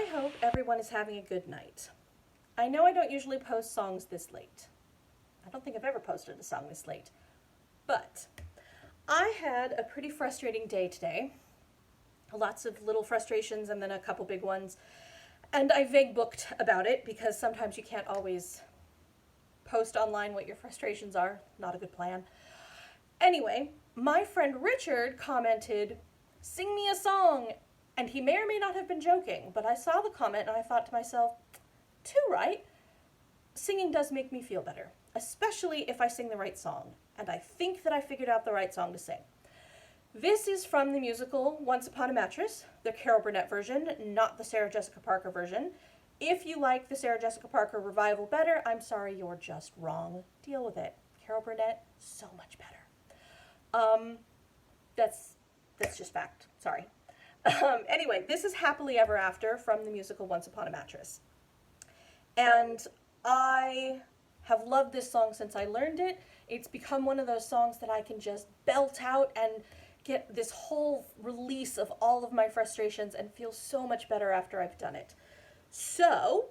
I hope everyone is having a good night. I know I don't usually post songs this late. I don't think I've ever posted a song this late. But I had a pretty frustrating day today. Lots of little frustrations and then a couple big ones. And I vague booked about it because sometimes you can't always post online what your frustrations are. Not a good plan. Anyway, my friend Richard commented, "Sing me a song." And he may or may not have been joking, but I saw the comment and I thought to myself, too right. Singing does make me feel better, especially if I sing the right song. And I think that I figured out the right song to sing. This is from the musical Once Upon a Mattress, the Carol Burnett version, not the Sarah Jessica Parker version. If you like the Sarah Jessica Parker revival better, I'm sorry, you're just wrong. Deal with it. Carol Burnett, so much better. That's just fact. Sorry. Anyway, this is Happily Ever After from the musical Once Upon a Mattress. And I have loved this song since I learned it. It's become one of those songs that I can just belt out and get this whole release of all of my frustrations and feel so much better after I've done it. So,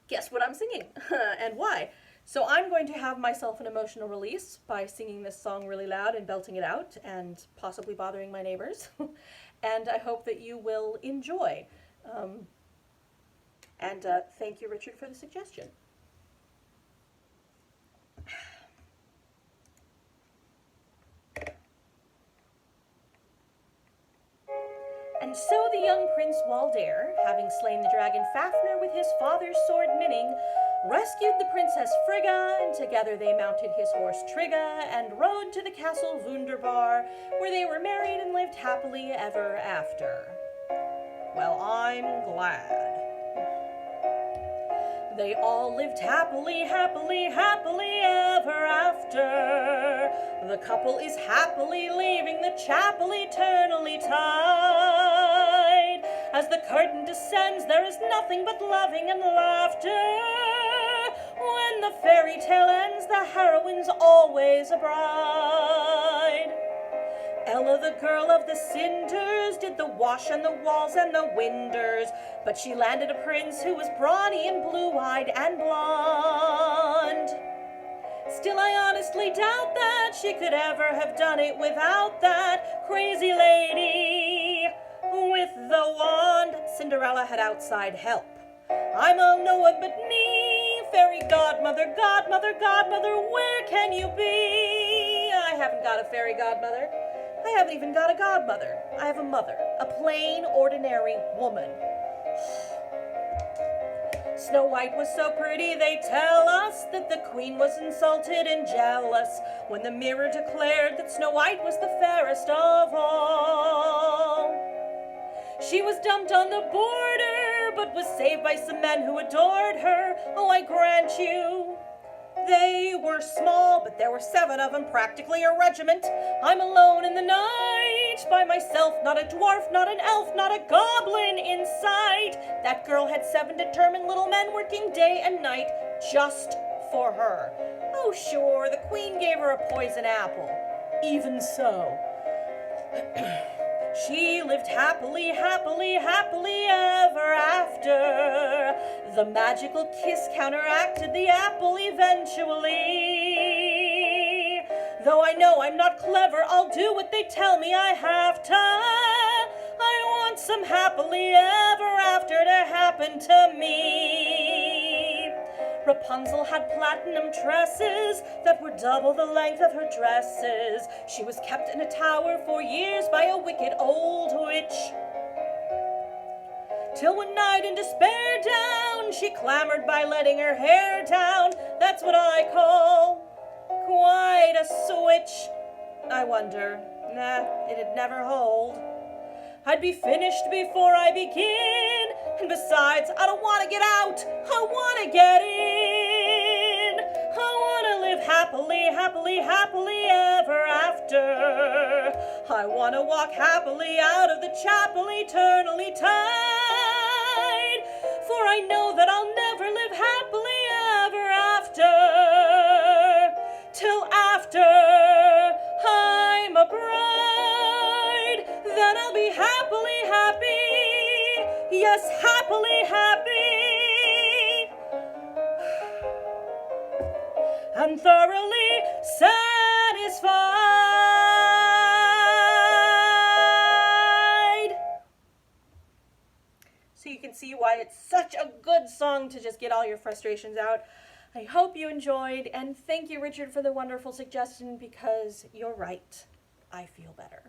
guess what I'm singing and why? So I'm going to have myself an emotional release by singing this song really loud and belting it out and possibly bothering my neighbors. And I hope that you will enjoy. Thank you, Richard, for the suggestion. And so the young Prince Walder, having slain the dragon Fafnir with his father's sword Minning, rescued the Princess Frigga, and together they mounted his horse Trigga and rode to the castle Wunderbar, where they were married and lived happily ever after. Well, I'm glad. They all lived happily, happily, happily ever after. The couple is happily leaving the chapel eternally tied. As the curtain descends, there is nothing but loving and laughter. When the fairy tale ends, the heroine's always a bride. Ella, the girl of the cinders, did the wash and the walls and the winders, but she landed a prince who was brawny and blue-eyed and blonde. Still, I honestly doubt that she could ever have done it without that crazy lady with the wand. Cinderella had outside help. I'm all no one but me, fairy godmother, godmother, godmother, where can you be? I haven't got a fairy godmother. I haven't even got a godmother. I have a mother, a plain, ordinary woman. Snow White was so pretty, they tell us, that the queen was insulted and jealous when the mirror declared that Snow White was the fairest of all. She was dumped on the border, but was saved by some men who adored her. Oh, I grant you, they were small, but there were 7 of them, practically a regiment. I'm alone in the night, by myself, not a dwarf, not an elf, not a goblin in sight. That girl had 7 determined little men working day and night just for her. Oh, sure, the queen gave her a poison apple. Even so, she lived happily, happily, happily ever after. The magical kiss counteracted the apple eventually. Though I know I'm not clever, I'll do what they tell me I have to. I want some happily ever after to happen to me. Rapunzel had platinum tresses that were double the length of her dresses. She was kept in a tower for years by a wicked old witch. Till one night in despair down, she clamored by letting her hair down. That's what I call quite a switch. I wonder, it'd never hold. I'd be finished before I begin, and besides, I don't want to get out, I want to get in. I want to live happily, happily, happily ever after. I want to walk happily out of the chapel eternally tied, for I know that I'll never live happily ever after, till after I'm a bride. Then I'll be happily happy, Yes, happily happy and thoroughly satisfied. So you can see why it's such a good song to just get all your frustrations out. I hope you enjoyed, and thank you, Richard, for the wonderful suggestion, because you're right. I feel better.